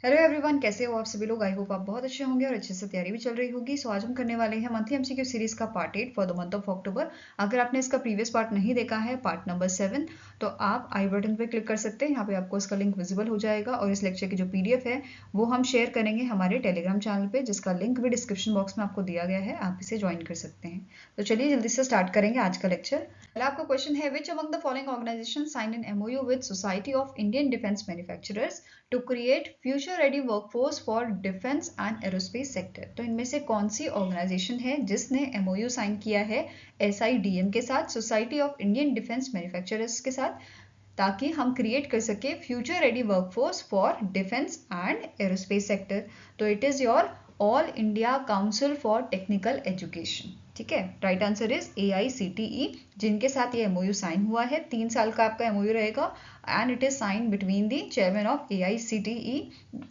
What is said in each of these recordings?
Hello everyone, कैसे हो आप सभी लोग। आई होप आप बहुत अच्छे होंगे और अच्छे से तैयारी भी चल रही होगी। सो आज हम करने वाले हैं मंथली एमसीक्यू सीरीज का part 8 for the month of October. अगर आपने इसका प्रीवियस पार्ट नहीं देखा है, पार्ट नंबर 7, तो आप आई बटन पे क्लिक कर सकते हैं। यहाँ पे आपको इसका लिंक विजिबल हो जाएगा और इस लेक्चर की जो पीडीएफ है वो हम शेयर करेंगे हमारे टेलीग्राम चैनल पे, जिसका लिंक भी डिस्क्रिप्शन बॉक्स में आपको दिया गया है। आप इसे ज्वाइन कर सकते हैं। तो चलिए जल्दी से स्टार्ट करेंगे आज का लेक्चर। पहला आपका क्वेश्चन है, which among the following organisation sign an MOU with society of Indian defence manufacturers to create future ready workforce for defence and aerospace sector. तो इनमें से कौन सी ऑर्गेनाइजेशन है जिसने एमओयू साइन किया है एसआईडीएम के साथ, society of Indian defence manufacturers के साथ, ताकि हम क्रिएट कर सके future ready workforce for defence and aerospace sector. तो it is your All India Council for Technical Education. ठीक है, राइट आंसर इज AICTE, जिनके साथ ये एमओयू साइन हुआ है। 3 साल का आपका एमओयू रहेगा and it is sine between the chairman of AICTE,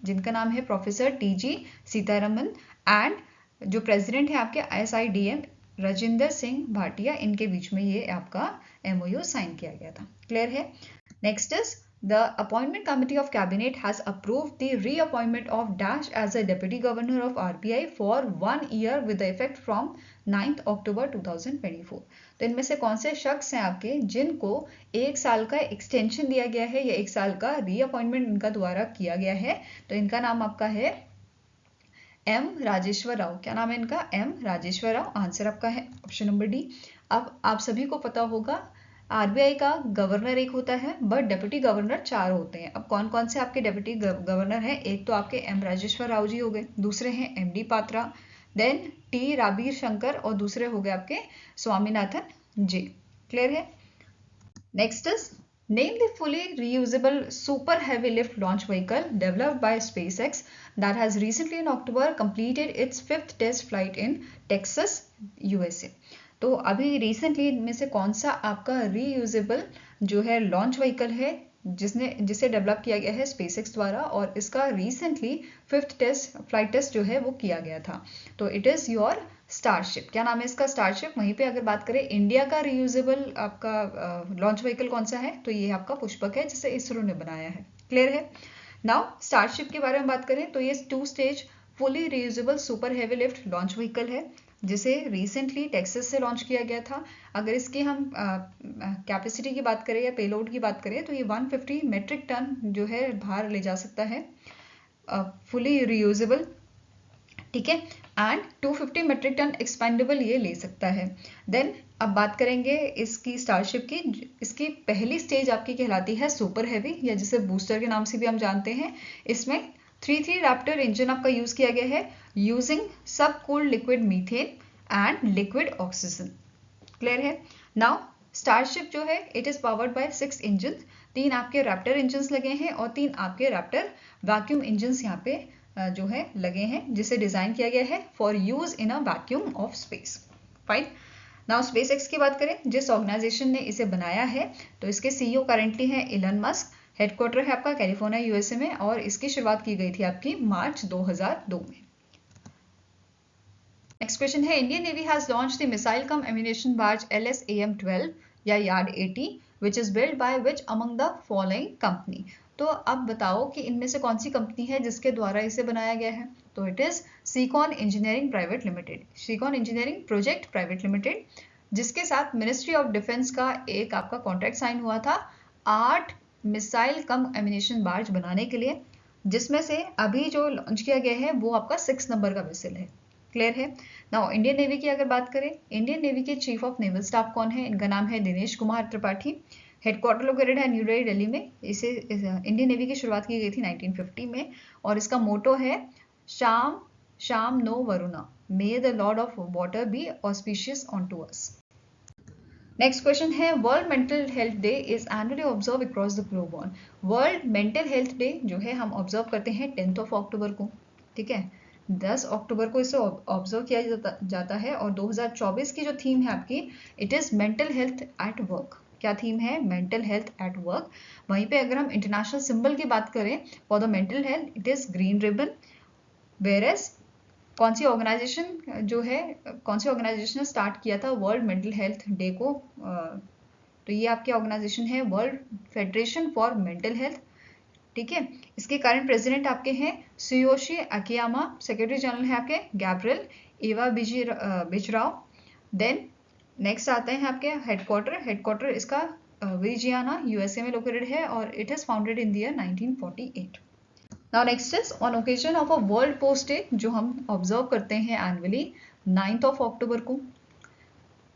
जिनका नाम है प्रोफेसर TG सीतारमन, एंड जो प्रेसिडेंट है आपके SIDM राजेंद्र सिंह भाटिया। इनके बीच में ये आपका एमओयू साइन किया गया था। क्लियर है। Next is the appointment committee of cabinet has approved the reappointment of Dash as a deputy governor of RBI for 1 year with the effect from 9th October 2024। तो इनमें से कौन से शख्स हैं आपके जिनको 1 साल का एक्सटेंशन दिया गया है या 1 साल का रीअपॉइंटमेंट इनका द्वारा किया गया है। तो इनका नाम आपका है M राजेश्वर राव। क्या नाम है इनका? M राजेश्वर राव। आंसर आपका है ऑप्शन नंबर डी। अब आप सभी को पता होगा आरबीआई का गवर्नर एक होता है, बट डेप्यूटी गवर्नर 4 होते हैं। अब कौन कौन से आपके डेप्यूटी गवर्नर हैं? एक तो आपके M राजेश्वर राव जी हो गए, दूसरे हैं MD Patra, then T Rabi Shankar, और दूसरे हो गए आपके स्वामीनाथन जी। क्लियर है। Next is name the fully reusable super heavy lift launch vehicle developed by SpaceX that has recently in October completed its 5th test flight in Texas, USA। तो अभी recently इनमें से कौन सा आपका रीयूजेबल जो है लॉन्च व्हीकल है जिसे डेवलप किया गया है स्पेसएक्स द्वारा, और इसका recently 5th test flight test जो है वो किया गया था। तो इट इज योर स्टारशिप। क्या नाम है इसका? स्टारशिप। वहीं पे अगर बात करें इंडिया का रीयूजेबल आपका लॉन्च व्हीकल कौन सा है, तो ये आपका पुष्पक है, जिसे इसरो ने बनाया है। क्लियर है। नाउ स्टारशिप के बारे में बात करें तो ये 2 stage fully reusable super heavy lift launch vehicle है, जिसे रिसेंटली टेक्सास से लॉन्च किया गया था। अगर इसकी हम कैपेसिटी की बात करें या पेलोड की बात करें तो ये 150 मेट्रिक टन जो है भार ले जा सकता है, फुली रीयूजेबल। ठीक है। एंड 250 मेट्रिक टन एक्सपेंडेबल ये ले सकता है। देन अब बात करेंगे इसकी स्टारशिप की। इसकी पहली स्टेज आपकी कहलाती है सुपर हैवी, या जिसे बूस्टर के नाम से भी हम जानते हैं। इसमें 3 रैप्टर इंजन आपका यूज किया गया है यूजिंग सब cooled liquid methane and liquid oxygen. Clear है। नाउ स्टारशिप जो है it is powered by 6 engine. 3 आपके रैप्टर इंजन लगे हैं और 3 आपके रैप्टर वैक्यूम इंजन यहाँ पे जो है लगे हैं, जिसे डिजाइन किया गया है for use in a vacuum of space. Fine. Now SpaceX की बात करें, जिस ऑर्गेनाइजेशन ने इसे बनाया है, तो इसके सीईओ करंटली हैं इलन मस्क। हेडक्वार्टर है आपका कैलिफोर्निया यूएसए में, और इसकी शुरुआत की गई थी आपकी मार्च 2002 में। नेक्स्ट क्वेश्चन है, Indian navy has launch the missile come ammunition barge LSAM-12 या yard 80 which is build by which among the following company. तो अब बताओ कि इनमें से कौन सी कंपनी है जिसके द्वारा इसे बनाया गया है। तो it is Seacon engineering private limited, Seacon engineering project private limited, जिसके साथ मिनिस्ट्री ऑफ डिफेंस का एक आपका कॉन्ट्रैक्ट साइन हुआ था 8 मिसाइल कम एम्यूनेशन बार्ज बनाने के लिए, जिसमें से अभी जो लॉन्च किया गया है वो आपका 6 नंबर का वेसल है। क्लियर है। नाउ इंडियन नेवी की अगर बात करें, इंडियन नेवी के चीफ ऑफ नेवल स्टाफ कौन है? इनका नाम है दिनेश कुमार त्रिपाठी। हेडक्वार्टर लोकेटेड है न्यू दिल्ली में। इसे इंडियन नेवी की शुरुआत की गई थी 1950 में, और इसका मोटो है शाम शाम नो Varuna, may the lord of water be auspicious on to us. Next question है, world mental health day is annually observe across the globe on. World mental health day जो है हम ऑब्जर्व करते हैं 10 अक्टूबर को। ठीक है, 10 अक्टूबर को इसे ऑब्जर्व किया जाता है। और 2024 की जो थीम है आपकी, it is mental health at work. क्या थीम है? Mental health at work. वहीं पे अगर हम इंटरनेशनल सिंबल की बात करें for the mental health, it is green ribbon. Whereas कौन सी ऑर्गेनाइजेशन जो है, कौन सी ऑर्गेनाइजेशन ने स्टार्ट किया था वर्ल्ड मेंटल हेल्थ डे को? तो ये आपकी ऑर्गेनाइजेशन है world federation for mental health. ठीक है। इसके करंट प्रेसिडेंट आपके हैं सुयोशी अकियामा, सेक्रेटरी जनरल है आपके गैब्रियल इवा बिजराव। देन नेक्स्ट आते हैं आपके हेडक्वार्टर इसका विजियाना यूएसए में लोकेटेड है और it is founded in the year 1948। Now next is on occasion of a world post day, जो हम ऑब्जर्व करते हैं एनुअली 9 अक्टूबर को।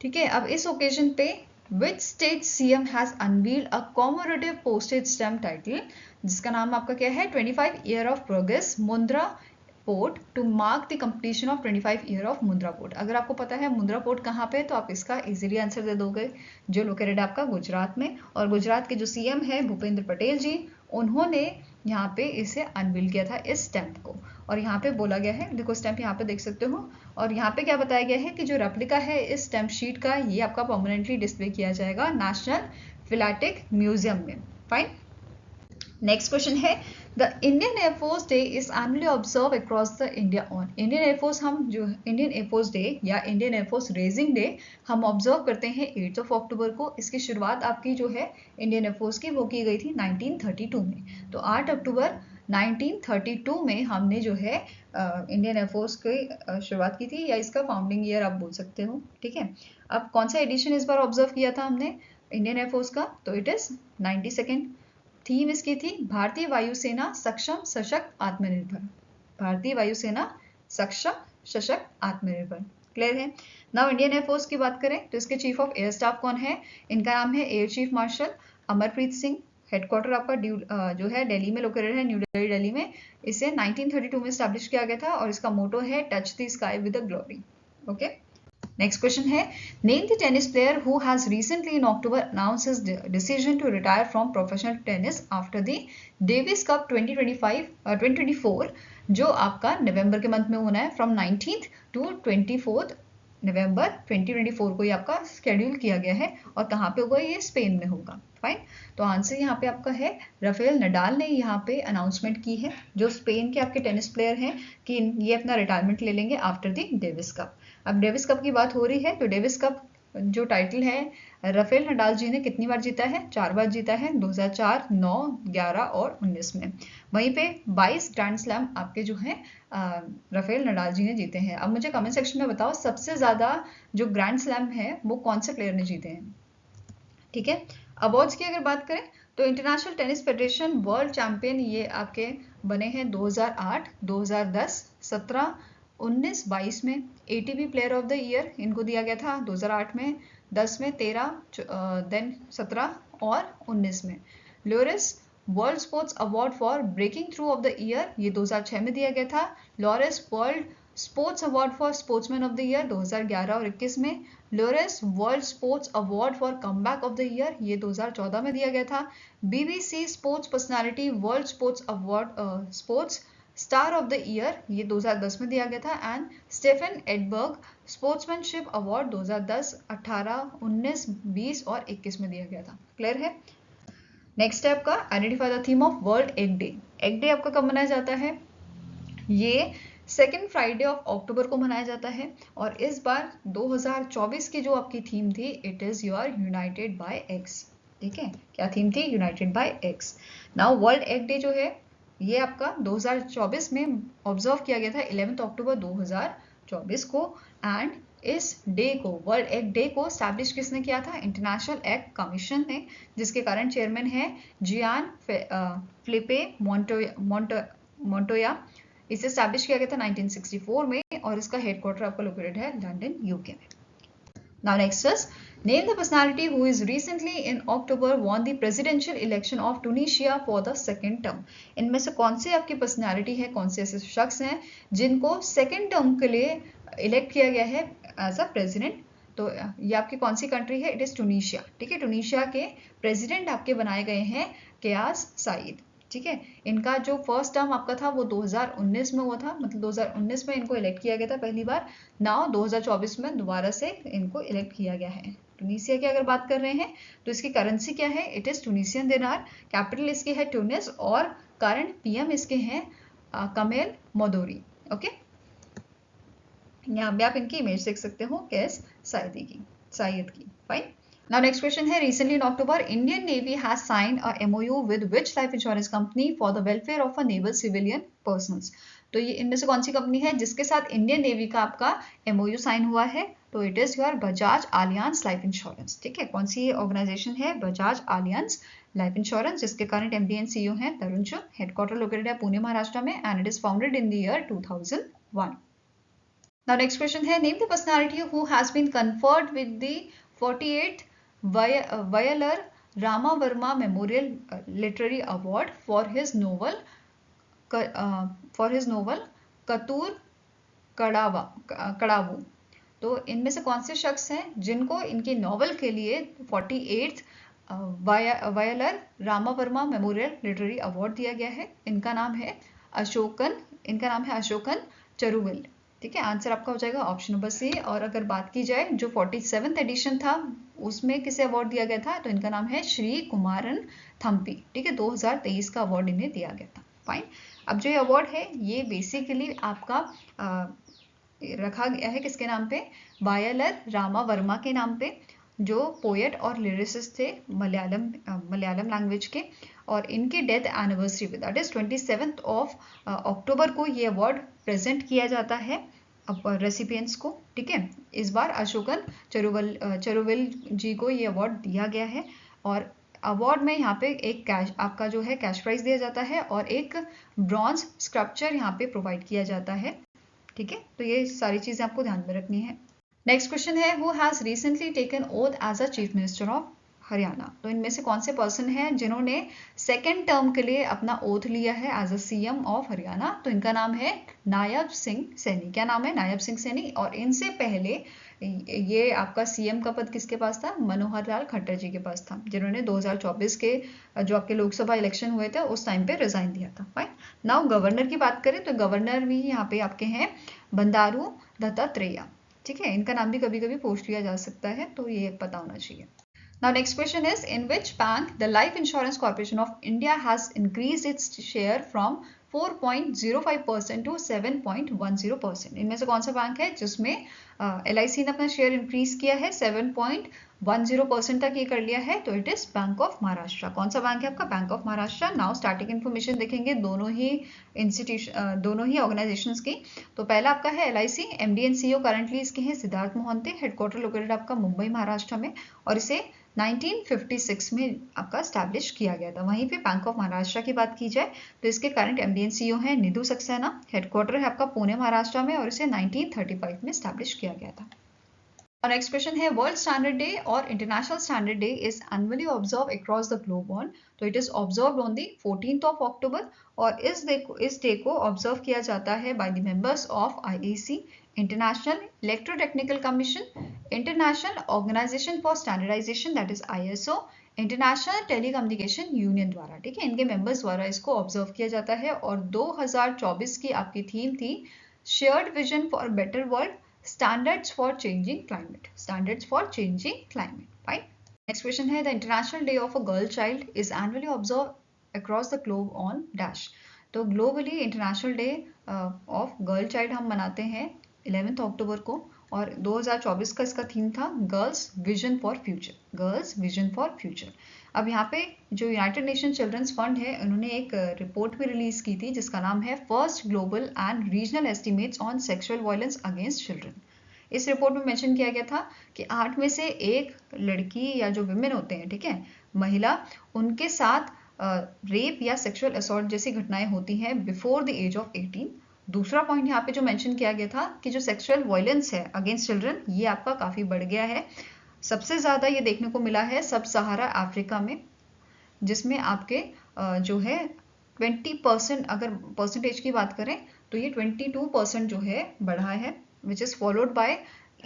ठीक है, अब इस ओकेजन पे which state CM has unveiled a commemorative postage stamp title, जिसका नाम आपका क्या है 25 year of progress Mundra port to mark the completion of 25 year of Mundra port. अगर आपको पता है मुंद्रा पोर्ट कहाँ पे है तो आप इसका इजीली आंसर दे दोगे, जो लोकेटेड है आपका गुजरात में। और गुजरात के जो सीएम है भूपेंद्र पटेल जी, उन्होंने यहाँ पे इसे अनवील किया था इस स्टैम्प को। और यहाँ पे बोला गया है, देखो स्टैम्प यहाँ पे देख सकते हो, और यहाँ पे क्या बताया गया है कि जो रेप्लिका है इस स्टैम्प शीट का, ये आपका परमानेंटली डिस्प्ले किया जाएगा नेशनल फिलाटेक म्यूजियम में। फाइन। नेक्स्ट क्वेश्चन है the Indian air force day is annually observe across the India on. Indian air force हम जो इंडियन एयरफोर्स डे या इंडियन एयरफोर्स रेजिंग डे हम ऑब्जर्व करते हैं 8 अक्टूबर को। इसकी शुरुआत आपकी जो है इंडियन एयरफोर्स की वो की गई थी 1932 में। तो 8 अक्टूबर 1932 में हमने जो है इंडियन एयरफोर्स की शुरुआत की थी, या इसका फाउंडिंग ईयर आप बोल सकते हो। ठीक है, अब कौन सा एडिशन इस बार ऑब्जर्व किया था हमने इंडियन एयरफोर्स का, तो इट इज 92nd। थीम इसकी थी भारतीय वायुसेना सक्षम सशक्त आत्मनिर्भर। भारतीय वायुसेना सक्षम सशक्त आत्मनिर्भर। क्लियर है। नाउ इंडियन एयरफोर्स की बात करें तो इसके चीफ ऑफ एयर स्टाफ कौन है, इनका नाम है air chief marshal Amarpreet Singh. Headquarter आपका जो है दिल्ली में लोकेटेड है, न्यू दिल्ली में। इसे 1932 में स्टैब्लिश किया गया था और इसका मोटो है touch the sky with glory. Okay, next question है name the tennis player who has recently in October announce his decision to retire from professional tennis after the Davis Cup 2024, जो आपका नवंबर के मंथ में होना है। From 19th to 24th नवंबर 2024 को ये आपका शेड्यूल किया गया है, और कहाँ पे होगा, ये स्पेन में होगा। फाइन। तो आंसर यहाँ पे आपका है राफेल नडाल ने यहाँ पे अनाउंसमेंट की है, जो स्पेन के आपके टेनिस प्लेयर हैं, कि ये अपना रिटायरमेंट ले लेंगे आफ्टर द डेविस कप। अब डेविस कप की बात हो रही है तो डेविस कप जो टाइटल है राफेल नडाल जी ने कितनी बार जीता है, 4 बार जीता है, 2004, 9, 11 और 19 में। वहीं पे 22 ग्रैंड स्लैम आपके जो है राफेल नडाल जी ने जीते हैं। अब मुझे कमेंट सेक्शन में बताओ सबसे ज्यादा जो ग्रैंड स्लैम है वो कौन से प्लेयर ने जीते हैं। ठीक है, अवार्ड्स की अगर बात करें तो international tennis federation world champion ये आपके बने हैं 2008, 2010, 17, 19, 22 में। ATP player of the year इनको दिया गया था 2008 में, 10 में, 13, देन 17 और 19 में। Laureus world sports award for breaking through of the year ये 2006 में दिया गया था। Laureus world sports award for sportsman of the year 2011 और 21 में। Laureus world sports award for comeback of the year ये 2014 में दिया गया था। BBC sports personality world sports award sports star of the year ये 2010 में दिया गया था। And Stefan Edberg sportsmanship award 2010, 18, 19, 20 और 21 में दिया गया था। क्लियर है। नेक्स्ट है आपका identify the theme of world egg day. Egg day आपका कब मनाया जाता है, ये सेकेंड फ्राइडे ऑफ अक्टूबर को मनाया जाता है। और इस बार 2024 की जो आपकी थीम थी it is your united by eggs. ठीक है, क्या थीम थी, united by eggs. Now world egg day जो है ये आपका 2024 में ऑब्जर्व किया गया था 11 अक्टूबर 2024 को। एंड इस डे को, वर्ल्ड एग डे को स्टैब्लिश किसने किया था, इंटरनेशनल एग कमीशन ने, जिसके कारण चेयरमैन है जियान फिलिपे मोंटोया। इसे स्टैब्लिश किया गया था 1964 में और इसका हेडक्वार्टर आपका लोकेटेड है लंदन यूके में। Now next is name the personality who is recently in October won the presidential election of Tunisia for the second term. इनमें से कौन से आपकी पर्सनालिटी है, कौन से ऐसे शख्स हैं जिनको सेकेंड टर्म के लिए इलेक्ट किया गया है एज अ प्रेसिडेंट। तो ये आपकी कौन सी कंट्री है, इट इज टूनिशिया। ठीक है, टूनिशिया के प्रेसिडेंट आपके बनाए गए हैं कयास साइद। ठीक है, इनका जो फर्स्ट टर्म आपका था वो 2019 में हुआ था, मतलब 2019 में इनको इलेक्ट किया गया था पहली बार। नाउ 2024 में दोबारा से इनको इलेक्ट किया गया है। टूनिसिया की अगर बात कर रहे हैं तो इसकी करेंसी क्या है, इट इज टूनिसियन दिनार। कैपिटल इसकी है ट्यूनिस और करंट पीएम इसके हैं कमेल मोदोरी। ओके, यहाँ पे आप इनकी इमेज देख सकते हो कैस साइद की। फाइन। Now next question है, recently in October, Indian Navy has signed a MOU with which life insurance company for the welfare of a naval civilian persons? तो ये इनमें से कौन सी कंपनी है जिसके साथ इंडियन नेवी का आपका MOU साइन हुआ है? तो it is your Bajaj Allianz life insurance. ठीक है, कौन सी ऑर्गेनाइजेशन है? बजाज आलियांज लाइफ इंश्योरेंस, जिसके करंट MD एंड CEO हैं तरुण चुग। हेडक्वार्टर लोकेटेड है पुणे महाराष्ट्र में and it is founded in the year 2001। Now next question है, name the personality who has been conferred with the 48th Vayalar Rama Verma Memorial Literary Award for his novel कतूर कड़ावू। तो इनमें से कौन से शख्स हैं जिनको इनकी नॉवल के लिए 48th viral Rama Verma memorial literary award दिया गया है? इनका नाम है अशोकन चरुवेल। ठीक है, आंसर आपका हो जाएगा ऑप्शन नंबर सी। और अगर बात की जाए जो 47th एडिशन था उसमें किसे अवार्ड दिया गया था, तो इनका नाम है श्री कुमारन थम्पी। ठीक है, 2023 का अवार्ड इन्हें दिया गया था। फाइन। अब जो ये अवार्ड है ये बेसिकली आपका रखा गया है किसके नाम पे? वायलर रामा वर्मा के नाम पे, जो पोएट और लिरिसिस्ट थे मलयालम लैंग्वेज के। और इनकी डेथ एनिवर्सरी पे दैट इज 27th अक्टूबर को ये अवार्ड प्रेजेंट किया जाता है रेसिपिएंट्स को। ठीक है, इस बार अशोकन चरुवेल जी को ये अवार्ड दिया गया है। और अवार्ड में यहाँ पे एक कैश आपका जो है कैश प्राइज दिया जाता है और एक ब्रॉन्ज स्कल्पचर यहाँ पे प्रोवाइड किया जाता है। ठीक है, तो ये सारी चीजें आपको ध्यान में रखनी है। नेक्स्ट क्वेश्चन है, who has recently taken oath as a chief minister of Haryana? तो इनमें से कौन से पर्सन हैं जिन्होंने सेकेंड टर्म के लिए अपना ओथ लिया है as a CM of Haryana? तो इनका नाम है नायब सिंह सैनी। क्या नाम है? नायब सिंह सैनी। और इनसे पहले ये आपका CM का पद किसके पास था? मनोहर लाल खट्टर जी के पास था, जिन्होंने 2024 के जो आपके लोकसभा इलेक्शन हुए थे उस टाइम पे रिजाइन दिया था। फाइन। नाउ गवर्नर की बात करें तो गवर्नर भी यहाँ पे आपके हैं बंडारू दत्तात्रेय। ठीक है, इनका नाम भी कभी कभी पूछ लिया जा सकता है, तो ये पता होना चाहिए। Now next question is, in which bank the Life Insurance Corporation of India has increased its share from 4.05% to 7.10%? इनमें से कौन सा बैंक है जिसमें LIC ने अपना शेयर इंक्रीज किया है 7.10% तक ये कर लिया है? तो it is bank of Maharashtra. कौन सा बैंक है आपका? Bank of Maharashtra. Now starting information देखेंगे दोनों ही ऑर्गेनाइजेशंस की। तो पहला आपका है LIC, MD and CEO currently इसके हैं सिद्धार्थ मोहंती। हेडक्वार्टर लोकेटेड आपका मुंबई महाराष्ट्र में और इसे 1956 में आपका स्टैब्लिश किया गया था। वहीं पे बैंक ऑफ महाराष्ट्र की बात की जाए तो इसके करंट MD एंड CEO हैं निधु सक्सेना। हेडक्वार्टर है आपका पुणे महाराष्ट्र में और इसे 1935 में स्टैब्लिश किया गया था। और नेक्स्ट क्वेश्चन है, वर्ल्ड स्टैंडर्ड डे और international standard day is annually observe across the globe on? तो it is observe on the 14th October. और इस डे को ऑब्जर्व किया जाता है by the members of IAC, International Electrotechnical Commission, International Organization for Standardization that is ISO, International Telecommunication Union द्वारा। ठीक है, इनके मेंबर्स द्वारा इसको ऑब्जर्व किया जाता है। और 2024 की आपकी थीम थी shared vision for better world, standards for changing climate. Standards for changing climate. Fine. Next question है, the international day of a girl child is annually observe across the globe on dash? तो globally international day of girl child हम मनाते हैं 11th अक्टूबर को। और 2024 का इसका theme था girls vision for future. Girls vision for future. अब यहाँ पे जो यूनाइटेड नेशन चिल्ड्रंस फंड है उन्होंने एक रिपोर्ट भी रिलीज की थी जिसका नाम है first global and regional estimates on sexual violence against children. इस रिपोर्ट में मेंशन किया गया था कि 8 में से 1 लड़की या जो विमेन होते हैं, ठीक है, महिला, उनके साथ रेप या सेक्सुअल असॉल्ट जैसी घटनाएं होती हैं बिफोर द एज ऑफ 18। दूसरा पॉइंट यहाँ पे जो मेंशन किया गया था कि जो सेक्सुअल वायलेंस है अगेंस्ट चिल्ड्रन ये आपका काफी बढ़ गया है। सबसे ज्यादा ये देखने को मिला है सब सहारा अफ्रीका में, जिसमें आपके जो है 20%, अगर परसेंटेज की बात करें तो ये 22% जो है बढ़ा है, which is followed by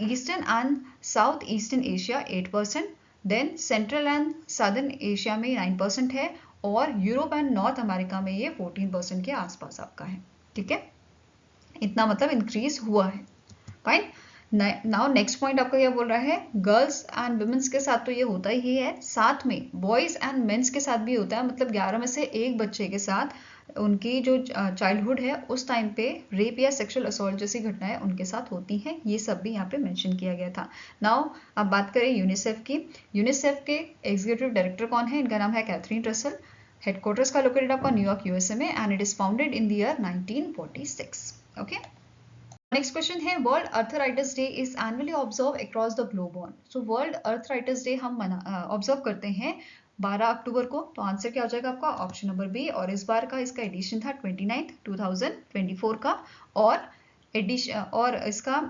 eastern and south eastern Asia 8%, then central and southern Asia में 9% है और यूरोप एंड नॉर्थ अमेरिका में ये 14% के आसपास आपका है। ठीक है, इतना मतलब इंक्रीज हुआ है। फाइन। नाउ नेक्स्ट पॉइंट आपका क्या बोल रहा है, गर्ल्स एंड वुमेन्स के साथ तो ये होता ही है, साथ में बॉयज एंड मेंस के साथ भी होता है। मतलब 11 में से 1 बच्चे के साथ उनकी जो चाइल्डहुड है उस टाइम पे रेप या सेक्सुअल असॉल्ट जैसी घटनाएं उनके साथ होती हैं, ये सब भी यहाँ पे मेंशन किया गया था। नाउ अब बात करें यूनिसेफ की। यूनिसेफ के एग्जीक्यूटिव डायरेक्टर कौन है? इनका नाम है कैथरीन रसल। हेडक्वार्टर्स का लोकेटेड आपका न्यूयॉर्क यूएसए में and it is founded in the year 1946। Okay, next question है world arthritis day is annually observe across the globe on. So world arthritis day हम ऑब्जर्व करते हैं 12 अक्टूबर को। तो answer क्या हो जाएगा आपका? Option number B. और इस बार का इसका एडिशन था 29 2024 का। और एडिशन और इसका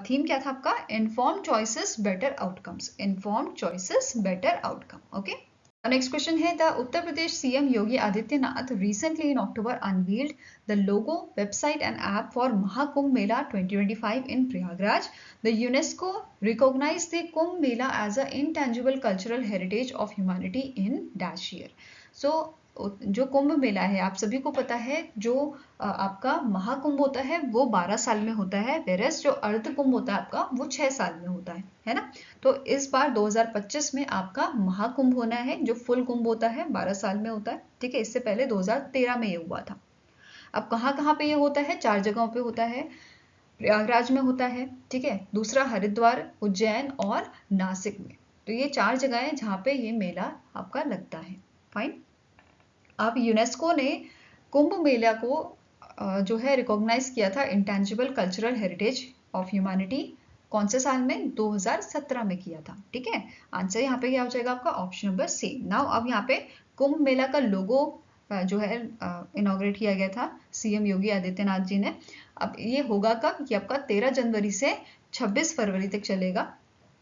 थीम क्या था आपका? Inform choices better outcomes. Inform choices better outcome. Okay, next question है the Uttar Pradesh CM Yogi Adityanath recently in October unveiled the logo, website and app for Mahakumbh Mela 2025 in Prayagraj. The UNESCO recognized the Kumbh Mela as an intangible cultural heritage of humanity in dash year. So जो कुंभ मेला है आप सभी को पता है, जो आपका महाकुंभ होता है वो 12 साल में होता है, वेरस जो अर्ध कुंभ होता है आपका वो 6 साल में होता है ना। तो इस बार 2025 में आपका महाकुंभ होना है, जो फुल कुंभ होता है 12 साल में होता है। ठीक है, इससे पहले 2013 में ये हुआ था। अब कहाँ कहाँ पे ये होता है? 4 जगहों पे होता है। प्रयागराज में होता है, ठीक है, दूसरा हरिद्वार, उज्जैन और नासिक में। तो ये 4 जगह है जहाँ पे ये मेला आपका लगता है। फाइन। अब यूनेस्को ने कुंभ मेला को जो है रिकॉग्नाइज किया था intangible cultural heritage of humanity. कौन से साल में? 2017 में किया था। ठीक है, आंसर यहाँ पे क्या हो जाएगा आपका? Option number C. नाउ अब यहाँ पे कुंभ मेला का लोगो जो है इनॉग्रेट किया गया था सीएम योगी आदित्यनाथ जी ने। अब ये होगा कब? ये आपका 13 जनवरी से 26 फरवरी तक चलेगा।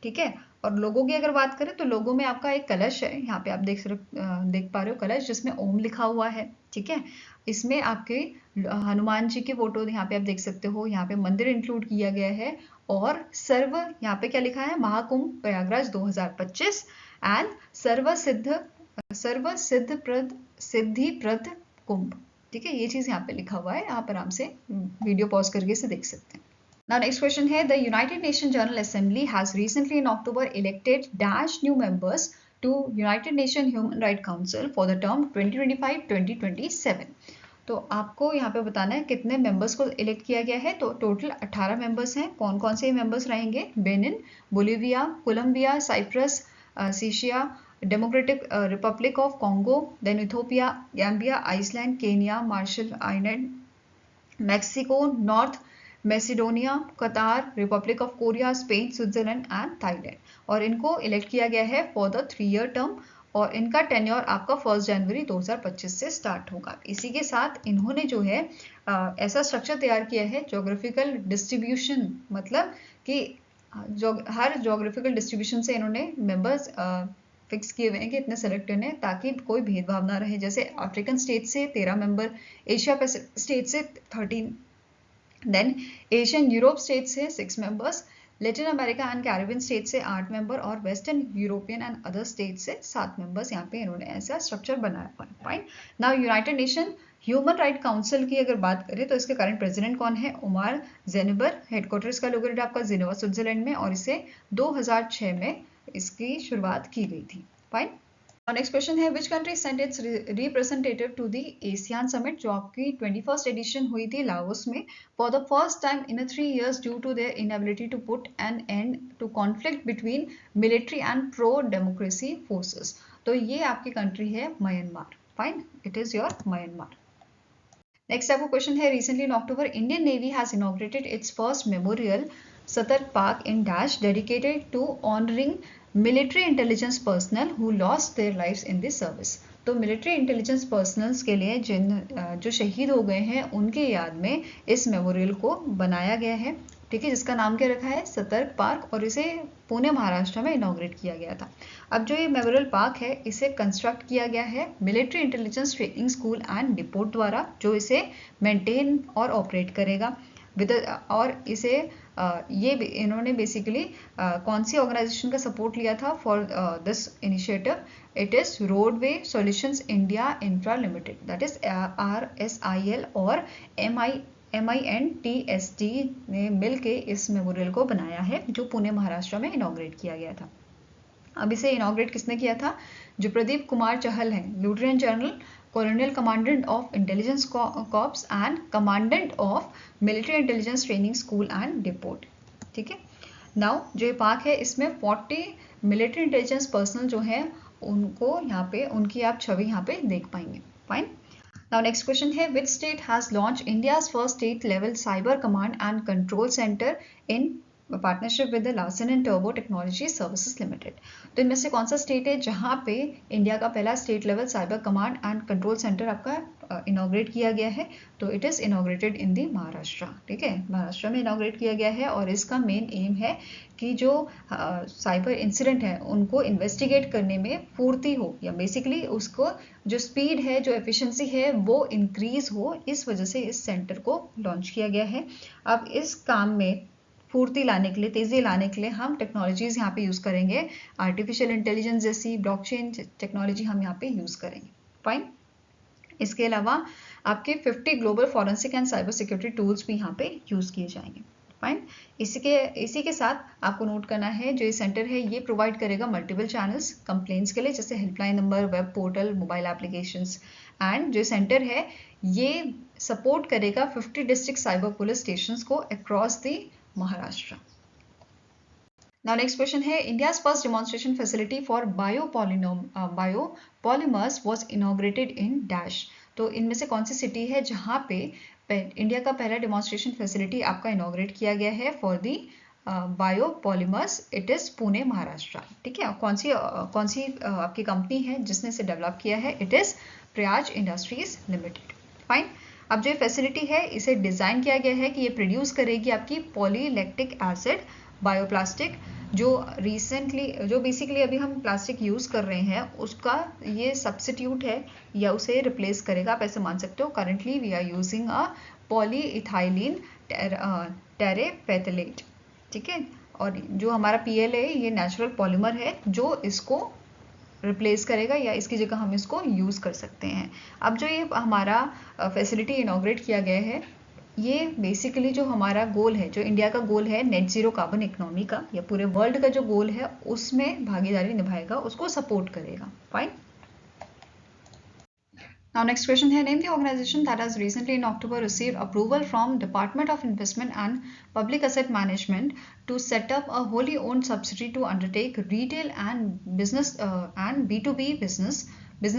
ठीक है, और लोगों की अगर बात करें तो लोगों में आपका एक कलश है, यहाँ पे आप देख पा रहे हो कलश जिसमें ओम लिखा हुआ है। ठीक है, इसमें आपके हनुमान जी की फोटो यहाँ पे आप देख सकते हो। यहाँ पे मंदिर इंक्लूड किया गया है और सर्व यहाँ पे क्या लिखा है? महाकुंभ प्रयागराज 2025 एंड सर्व सिद्धिप्रद कुंभ। ठीक है, ये चीज यहाँ पे लिखा हुआ है, आप आराम से वीडियो पॉज करके इसे देख सकते हैं। Now next question है the United Nations General Assembly has recently in October elected dash new members to United Nations Human Rights Council for the term 2025-2027. तो आपको यहाँ पे बताना है कितने मेंबर्स को इलेक्ट किया गया है। तो टोटल 18 मेंबर्स हैं। कौन कौन से मेंबर्स रहेंगे? Benin, Bolivia, Colombia, Cyprus, Czechia, Democratic Republic of Congo, then Ethiopia, Gambia, Iceland, Kenya, Marshall Island, Mexico, North Macedonia, Qatar, Republic of Korea, Spain, Switzerland and Thailand. और इनको इलेक्ट किया गया है फॉर द 3 ईयर टर्म और इनका tenure आपका 1 जनवरी 2025 से start होगा। इसी के साथ इन्होंने जो है ऐसा स्ट्रक्चर तैयार किया है, जोग्राफिकल डिस्ट्रीब्यूशन, मतलब कि हर जोग्राफिकल डिस्ट्रीब्यूशन से इन्होंने मेंबर्स फिक्स किए हुए हैं कि इतने सेलेक्ट होने, ताकि कोई भेदभाव ना रहे। जैसे अफ्रीकन स्टेट से 13 मेंबर, एशिया पैसिफिक स्टेट से 13, देन एशियन यूरोप स्टेट से 6 members, Latin America and Caribbean state से 8 मेंबर और western European and other state से 7 मेंबर्स। यहाँ पे इन्होंने ऐसा स्ट्रक्चर बनाया हुआ है। Fine. Now United nation human right council की अगर बात करें तो इसके करंट प्रेसिडेंट कौन है? उमार जेनेबर। हेडक्वार्टर्स का लोकेटेड आपका जिनेवा स्विट्जरलैंड में और इसे 2006 में इसकी शुरुआत की गई थी। फाइन। नेक्स्ट क्वेश्चन है which country sent its representative to the ASEAN summit, जो आपकी 21st एडिशन हुई थी लाओस में, for the first time in 3 years due to their inability to put an end to conflict between military and pro democracy forces. तो ये आपकी country है Myanmar. Fine, it is your Myanmar. Next आपको question है recently in October Indian navy has inaugurated its first memorial सतर्क park in डैश dedicated to honouring military intelligence personnel who lost their lives in this service. तो military intelligence personnels के लिए जो शहीद हो गए हैं उनके याद में इस मेमोरियल को बनाया गया है। ठीक है, जिसका नाम क्या रखा है? सतर्क पार्क, और इसे पुणे महाराष्ट्र में इनॉग्रेट किया गया था। अब जो ये मेमोरियल पार्क है इसे कंस्ट्रक्ट किया गया है military intelligence training school and depot द्वारा, जो इसे मेंटेन और ऑपरेट करेगा और इसे ये इन्होंने बेसिकली कौन सी ऑर्गेनाइजेशन का सपोर्ट लिया था for this initiative? It is roadway solutions India infra limited, that is RSIL और MINTSD ने मिलके इस मेमोरियल को बनाया है, जो पुणे महाराष्ट्र में इनॉग्रेट किया गया था। अब इसे इनॉग्रेट किसने किया था? जो प्रदीप कुमार चहल हैं, lieutenant general colonial commandant of intelligence corps and commandant of military intelligence training school and depot. ठीक है, नाउ जो ये पार्क है इसमें 40 मिलिट्री इंटेलिजेंस पर्सनल जो है उनको यहाँ पे उनकी आप छवि यहाँ पे देख पाएंगे. फाइन. नाउ नेक्स्ट क्वेश्चन है, which state has launch India's first state level cyber command and control centre in partnership with the Larsen and turbo technology services limited. तो इनमें से कौन सा स्टेट है जहां पे इंडिया का पहला state level cyber command and control centre आपका इनॉग्रेट किया गया है? तो इट इज इनॉग्रेटेड इन दी महाराष्ट्र. ठीक है, महाराष्ट्र में इनॉग्रेट किया गया है और इसका मेन एम है कि जो साइबर इंसिडेंट है उनको इन्वेस्टिगेट करने में पूर्ति हो, या बेसिकली उसको जो स्पीड है, जो एफिशिएंसी है वो इंक्रीज हो. इस वजह से इस सेंटर को लॉन्च किया गया है. अब इस काम में फुर्ती लाने के लिए, तेजी लाने के लिए हम टेक्नोलॉजीज यहाँ पे यूज करेंगे. आर्टिफिशियल इंटेलिजेंस जैसी ब्लॉकचेन टेक्नोलॉजी हम यहाँ पे यूज करेंगे. फाइन. इसके अलावा आपके 50 global forensic and cyber security tools भी यहाँ पे यूज किए जाएंगे. फाइन. इसी के साथ आपको नोट करना है, जो ये सेंटर है ये प्रोवाइड करेगा मल्टीपल चैनल्स कंप्लेंट्स के लिए, जैसे helpline number, web portal, mobile applications. And जो सेंटर है ये सपोर्ट करेगा 50 डिस्ट्रिक्ट साइबर पुलिस स्टेशंस को across the Maharashtra. Now next question है, India's first demonstration facility for biopolymers was inaugurated in dash. तो इनमें से कौन सी सिटी है जहां पे इंडिया का पहला डेमोन्स्ट्रेशन फैसिलिटी आपका इनॉग्रेट किया गया है for the biopolymers? It is Pune, Maharashtra. ठीक है, कौन सी आपकी कंपनी है जिसने इसे डेवलप किया है? It is Praj industries limited. Fine. अब जो फैसिलिटी है इसे डिजाइन किया गया है कि ये प्रोड्यूस करेगी आपकी पॉलीलैक्टिक एसिड बायोप्लास्टिक, जो बेसिकली अभी हम प्लास्टिक यूज कर रहे हैं उसका ये सब्स्टिट्यूट है या उसे रिप्लेस करेगा. आप ऐसे मान सकते हो. Currently we are using a polyethylene terephthalate. ठीक है, और जो हमारा PLA ये नेचुरल पॉलीमर है जो इसको रिप्लेस करेगा या इसकी जगह हम इसको यूज कर सकते हैं. अब जो ये हमारा फैसिलिटी इनॉग्रेट किया गया है, ये बेसिकली जो हमारा गोल है, जो इंडिया का गोल है नेट जीरो कार्बन इकोनॉमी का, या पूरे वर्ल्ड का जो गोल है उसमें भागीदारी निभाएगा, उसको सपोर्ट करेगा. फाइन. Now next question है, name the organization that has recently in October received approval from Department of Investment and Public Asset Management to set up a wholly owned subsidiary to undertake retail and business and B2B business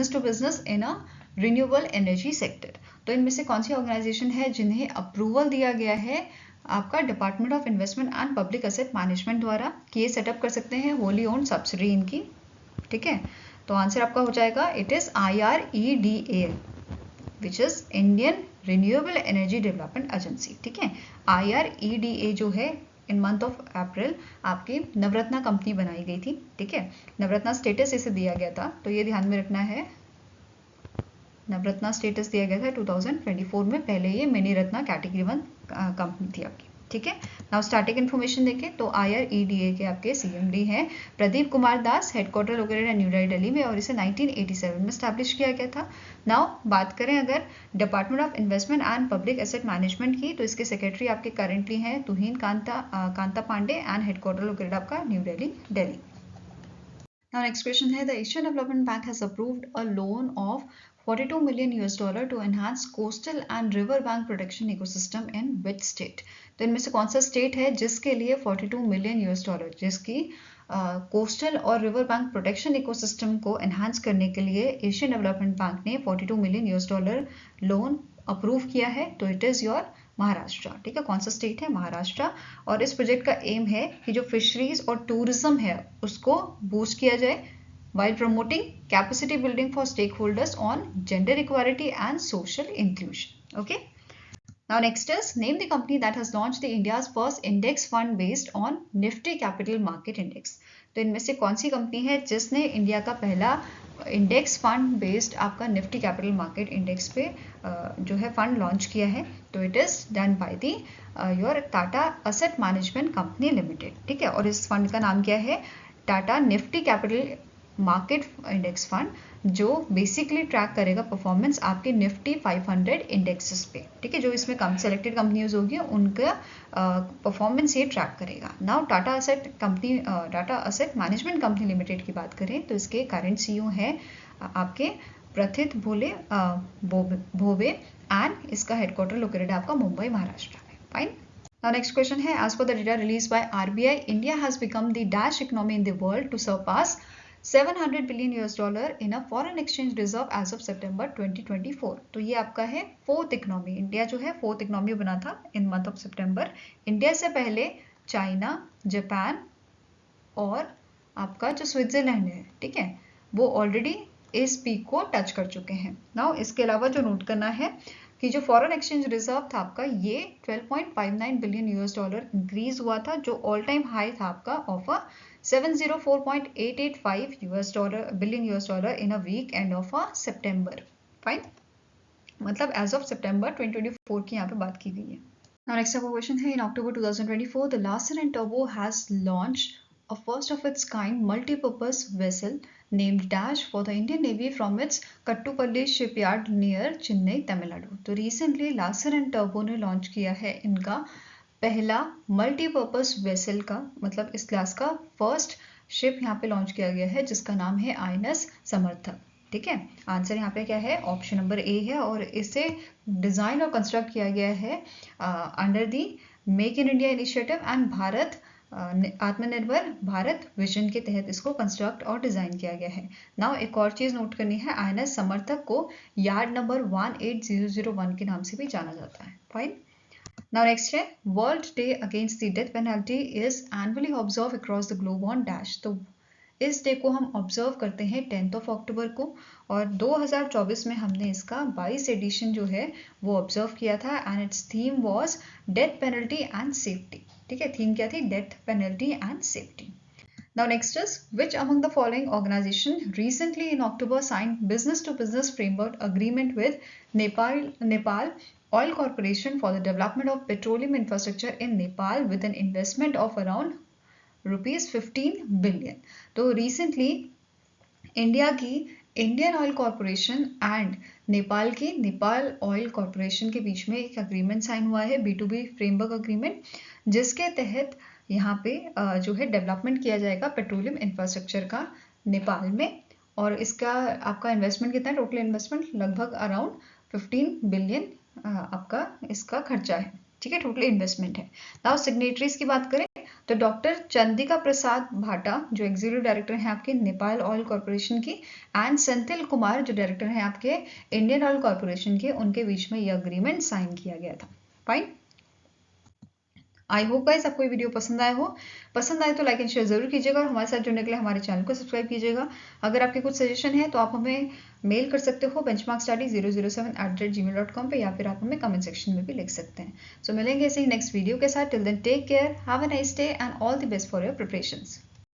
to business in a renewable energy sector. तो इनमें से कौन सी organisation है जिन्हें approval दिया गया है आपका department of investment and public asset management द्वारा कि ये सेटअप कर सकते हैं होली ओन्ड सब्सिडी इनकी? ठीक है, तो आंसर आपका हो जाएगा it is IREDA, which is Indian renewable energy development agency. ठीक है, IREDA जो है इन मंथ ऑफ अप्रैल आपकी नवरत्ना कंपनी बनाई गई थी. ठीक है, नवरत्ना स्टेटस इसे दिया गया था, तो ये ध्यान में रखना है. नवरत्ना स्टेटस दिया गया था 2024 में. पहले ये मिनी रत्ना कैटेगरी 1 कंपनी थी आपकी. ठीक है, नाउ स्टार्टिंग इन्फॉर्मेशन देखें तो IREDA के आपके CMD हैं प्रदीप कुमार दास, हेडक्वार्टर लोकेटेड है न्यू दिल्ली में, और इसे 1987 में स्टैब्लिश किया गया था. नाउ बात करें अगर department of investment and public asset management की, तो इसके सेक्रेटरी आपके करंटली हैं Tuhin Kanta Pandey and headquarter located आपका New Delhi. Now next question है, the Asian Development Bank has approved a loan of $42 million to enhance coastal and river bank protection ecosystem in which state? तो इनमें से कौन सा स्टेट है जिसके लिए $42 million जिसकी कोस्टल और रिवर बैंक प्रोटेक्शन इकोसिस्टम को एनहांस करने के लिए एशियन डेवलपमेंट बैंक ने $42 million लोन अप्रूव किया है? तो इट इज योर महाराष्ट्र. ठीक है, कौन सा स्टेट है? महाराष्ट्र. और इस प्रोजेक्ट का एम है कि जो फिशरीज और टूरिज्म है उसको बूस्ट किया जाए while promoting capacity building for stakeholders on gender equality and social inclusion. Okay. Now next is, name the company that has launched the India's first index fund based on Nifty Capital Market Index. तो इनमें से कौन सी company है जिसने India का पहला index fund based आपका Nifty capital market index पे जो है फंड लॉन्च किया है? तो it is done by the your Tata asset management company limited. ठीक है, और इस फंड का नाम क्या है? Tata Nifty capital market index fund, जो बेसिकली ट्रैक करेगा परफॉर्मेंस आपके निफ्टी 500 इंडेक्सेस पे. ठीक है, जो इसमें सेलेक्टेड कंपनीज होगी उनका परफॉर्मेंस ये ट्रैक करेगा. Now Tata asset management company limited की बात करें तो इसके करंट CEO है आपके प्रथित भोवे एंड इसका हेडक्वार्टर लोकेटेड है आपका मुंबई महाराष्ट्र में। फाइन। Now next question है, as per the data released by RBI, India has become the dash economy in the world to surpass $700 billion in a foreign exchange reserve as of September 2024। तो ये आपका है fourth economy, India जो है fourth economy बना था इन month of September. India से पहले चाइना, जापान और आपका जो स्विट्जरलैंड है, ठीक है, वो ऑलरेडी इस पीक को टच कर चुके हैं। नाउ इसके अलावा जो नोट करना है कि जो फॉरेन एक्सचेंज रिजर्व था आपका ये 12.59 बिलियन $, इंक्रीज हुआ था, जो ऑल टाइम हाई था आपका of 704.885 billion $, in a week end of सितंबर। फाइन, मतलब एज ऑफ सितंबर 2024 की यहाँ पे बात की गई है। Now next up question है, in October 2024 the Larsen & Toubro has launched a first of its kind multi-purpose vessel named Dash for the Indian Navy from its Kattupalli shipyard near Chennai, Tamil Nadu। तो recently Larsen & Toubro ने launch किया है इनका पहला multipurpose vessel का, मतलब इस class का फर्स्ट शिप यहाँ पे लॉन्च किया गया है जिसका नाम है INS समर्थक। ठीक है, आंसर यहाँ पे क्या है, ऑप्शन नंबर ए है, और इसे डिजाइन और कंस्ट्रक्ट किया गया है under the make in India initiative and Bharat आत्मनिर्भर भारत विजन के तहत इसको कंस्ट्रक्ट और डिजाइन किया गया है। नाउ एक और चीज नोट करनी है, INS समर्थक को यार्ड नंबर 18001 के नाम से भी जाना जाता है। फाइन। Now next है, world day against the death penalty is annually observe across the globe on dash. तो इस डे को हम ऑब्जर्व करते हैं 10 अक्टूबर को, और 2024 में हमने इसका 22 एडिशन जो है वो ऑब्जर्व किया था and it's theme was death penalty and safety. ठीक है, थीम क्या थी, death penalty and safety. Now next is, which among the following organization recently in October signed business to business framework agreement with Nepal Oil Corporation for the development of petroleum infrastructure in Nepal with an investment of around ₹15 billion. तो recently India की Indian oil corporation and Nepal की Nepal oil corporation के बीच में एक agreement sign हुआ है, B2B framework agreement, जिसके तहत यहाँ पे जो है डेवलपमेंट किया जाएगा पेट्रोलियम इंफ्रास्ट्रक्चर का नेपाल में, और इसका आपका इन्वेस्टमेंट कितना है, टोटल इन्वेस्टमेंट लगभग अराउंड 15 बिलियन आपका इसका खर्चा है। ठीक है, टोटल इन्वेस्टमेंट है। नाउ सिग्नेटरीज की बात करें तो डॉक्टर चंदिका प्रसाद भाटा जो एग्जीक्यूटिव डायरेक्टर हैं आपके नेपाल ऑयल कॉरपोरेशन की, एंड सेंथिल कुमार जो डायरेक्टर हैं आपके इंडियन ऑयल कॉरपोरेशन के, उनके बीच में ये अग्रीमेंट साइन किया गया था। फाइन। आई होप गाइस आपको ये वीडियो पसंद आया हो। पसंद आए तो लाइक एंड शेयर जरूर कीजिएगा, और हमारे साथ जुड़ने के लिए हमारे चैनल को सब्सक्राइब कीजिएगा। अगर आपके कुछ सजेशन है तो आप हमें मेल कर सकते हो benchmarkstudy007@gmail.com पे, या फिर आप हमें कमेंट सेक्शन में भी लिख सकते हैं। सो मिलेंगे ऐसे ही नेक्स्ट वीडियो के साथ। Till then take care, have a nice day and all the best for your preparations.